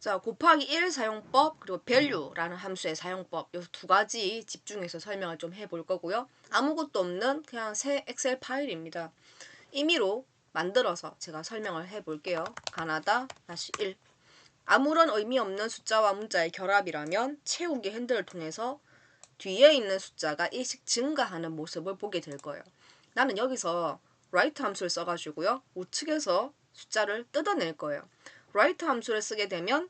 자, 곱하기 1 사용법 그리고 value라는 함수의 사용법 이 두 가지 집중해서 설명을 좀 해볼 거고요. 아무것도 없는 그냥 새 엑셀 파일입니다. 임의로 만들어서 제가 설명을 해볼게요. 가나다-1 아무런 의미 없는 숫자와 문자의 결합이라면 채우기 핸들을 통해서 뒤에 있는 숫자가 일씩 증가하는 모습을 보게 될 거예요. 나는 여기서 write 함수를 써가지고요. 우측에서 숫자를 뜯어낼 거예요. write 함수를 쓰게 되면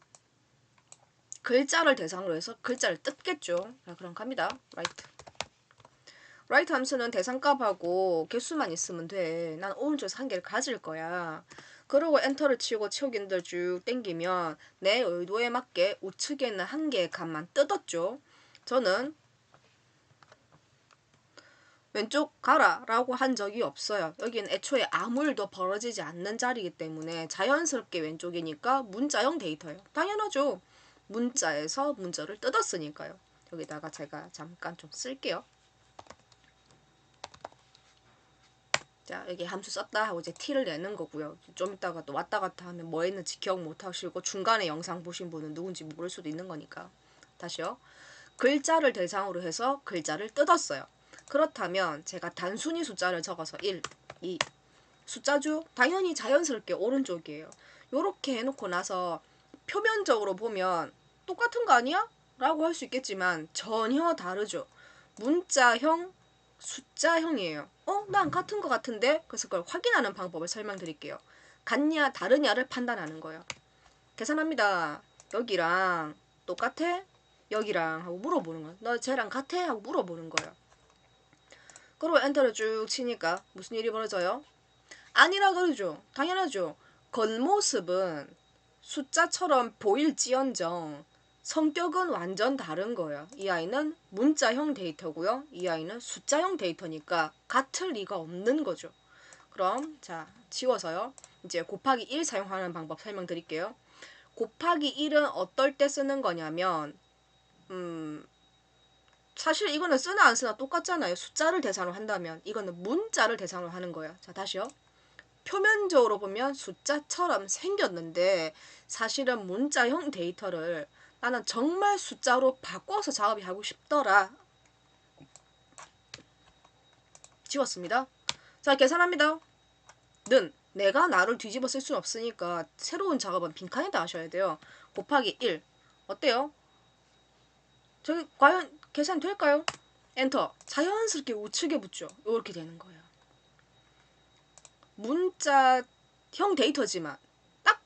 글자를 대상으로 해서 글자를 뜯겠죠. 자, 그럼 갑니다. write 함수는 대상값하고 개수만 있으면 돼. 난 오른쪽에서 한 개를 가질 거야. 그리고 엔터를 치고 채우기 핸들 쭉 당기면 내 의도에 맞게 우측에 있는 한 개의 값만 뜯었죠. 저는 왼쪽 가라 라고 한 적이 없어요. 여기는 애초에 아무 일도 벌어지지 않는 자리이기 때문에 자연스럽게 왼쪽이니까 문자형 데이터예요. 당연하죠. 문자에서 문자를 뜯었으니까요. 여기다가 제가 잠깐 좀 쓸게요. 자, 여기 함수 썼다 하고 이제 t를 내는 거고요. 좀 이따가 또 왔다 갔다 하면 뭐 했는지 기억 못 하시고 중간에 영상 보신 분은 누군지 모를 수도 있는 거니까. 다시요. 글자를 대상으로 해서 글자를 뜯었어요. 그렇다면 제가 단순히 숫자를 적어서 1, 2 숫자죠? 당연히 자연스럽게 오른쪽이에요. 요렇게 해놓고 나서 표면적으로 보면 똑같은 거 아니야? 라고 할 수 있겠지만 전혀 다르죠. 문자형, 숫자형이에요. 난 같은 거 같은데? 그래서 그걸 확인하는 방법을 설명드릴게요. 같냐 다르냐를 판단하는 거예요. 계산합니다. 여기랑 똑같아? 여기랑 하고 물어보는 거야. 너 쟤랑 같아? 하고 물어보는 거예요. 그리고 엔터를 쭉 치니까 무슨 일이 벌어져요? 아니라 그러죠. 당연하죠. 겉모습은 숫자처럼 보일지언정 성격은 완전 다른 거예요. 이 아이는 문자형 데이터고요. 이 아이는 숫자형 데이터니까 같을 리가 없는 거죠. 그럼 자 지워서요. 이제 곱하기 1 사용하는 방법 설명드릴게요. 곱하기 1은 어떨 때 쓰는 거냐면 사실 이거는 쓰나 안 쓰나 똑같잖아요. 숫자를 대상으로 한다면 이거는 문자를 대상으로 하는 거예요. 자 다시요. 표면적으로 보면 숫자처럼 생겼는데 사실은 문자형 데이터를 나는 정말 숫자로 바꿔서 작업이 하고 싶더라. 지웠습니다. 자 계산합니다. 는 내가 나를 뒤집어 쓸 수는 없으니까 새로운 작업은 빈칸에다 하셔야 돼요. 곱하기 1 어때요? 저기 과연 계산 될까요? 엔터. 자연스럽게 우측에 붙죠. 이렇게 되는 거예요. 문자형 데이터지만 딱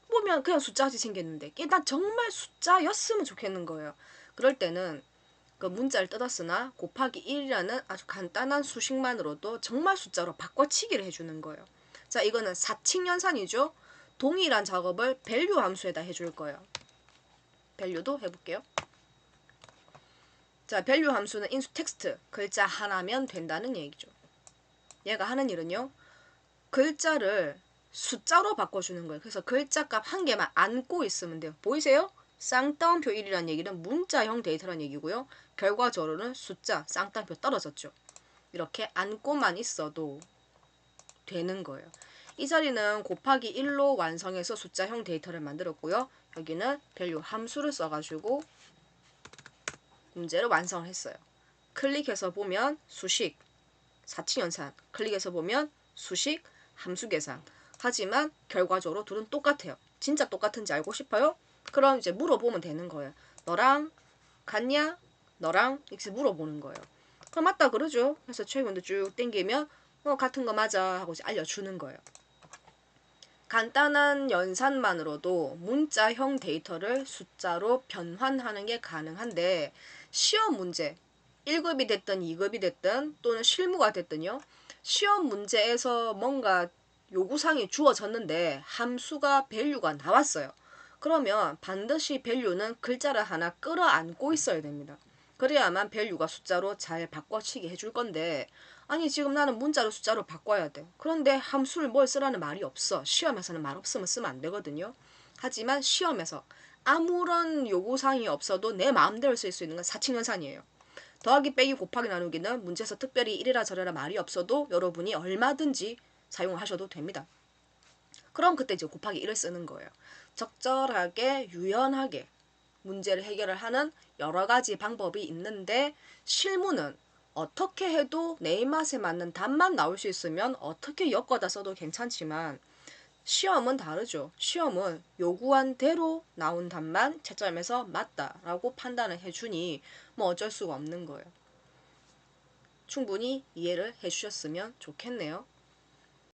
보면 그냥 숫자같이 생겼는데 일단 정말 숫자였으면 좋겠는 거예요. 그럴 때는 그 문자를 뜯었으나 곱하기 1이라는 아주 간단한 수식만으로도 정말 숫자로 바꿔치기를 해주는 거예요. 자 이거는 사칙연산이죠. 동일한 작업을 value 함수에다 해줄 거예요. value도 해볼게요. 자 value 함수는 인수 텍스트 글자 하나면 된다는 얘기죠. 얘가 하는 일은요. 글자를 숫자로 바꿔주는 거예요. 그래서 글자값 한 개만 안고 있으면 돼요. 보이세요? 쌍따옴표 1이라는 얘기는 문자형 데이터라는 얘기고요. 결과적으로는 숫자 쌍따옴표 떨어졌죠. 이렇게 안고만 있어도 되는 거예요. 이 자리는 곱하기 1로 완성해서 숫자형 데이터를 만들었고요. 여기는 value 함수를 써가지고 문제를 완성을 했어요. 클릭해서 보면 수식, 사칙연산, 클릭해서 보면 수식, 함수 계산. 하지만 결과적으로 둘은 똑같아요. 진짜 똑같은지 알고 싶어요? 그럼 이제 물어보면 되는 거예요. 너랑 같냐? 너랑 이렇게 물어보는 거예요. 그럼 맞다 그러죠. 그래서 최근도 쭉 땡기면 같은 거 맞아 하고 이제 알려주는 거예요. 간단한 연산만으로도 문자형 데이터를 숫자로 변환하는 게 가능한데 시험 문제 1급이 됐든 2급이 됐든 또는 실무가 됐든요. 시험 문제에서 뭔가 요구사항이 주어졌는데 함수가 value가 나왔어요. 그러면 반드시 value는 글자를 하나 끌어안고 있어야 됩니다. 그래야만 value가 숫자로 잘 바꿔치기 해줄 건데 아니 지금 나는 문자로 숫자로 바꿔야 돼. 그런데 함수를 뭘 쓰라는 말이 없어. 시험에서는 말 없으면 쓰면 안 되거든요. 하지만 시험에서 아무런 요구사항이 없어도 내 마음대로 쓸 수 있는 건 사칙연산이에요. 더하기 빼기 곱하기 나누기는 문제에서 특별히 이래라 저래라 말이 없어도 여러분이 얼마든지 사용하셔도 됩니다. 그럼 그때 이제 곱하기 1을 쓰는 거예요. 적절하게 유연하게 문제를 해결을 하는 여러 가지 방법이 있는데 실무는 어떻게 해도 내 입맛에 맞는 답만 나올 수 있으면 어떻게 엮어다 써도 괜찮지만 시험은 다르죠. 시험은 요구한 대로 나온 답만 채점해서 맞다라고 판단을 해주니 뭐 어쩔 수가 없는 거예요. 충분히 이해를 해주셨으면 좋겠네요.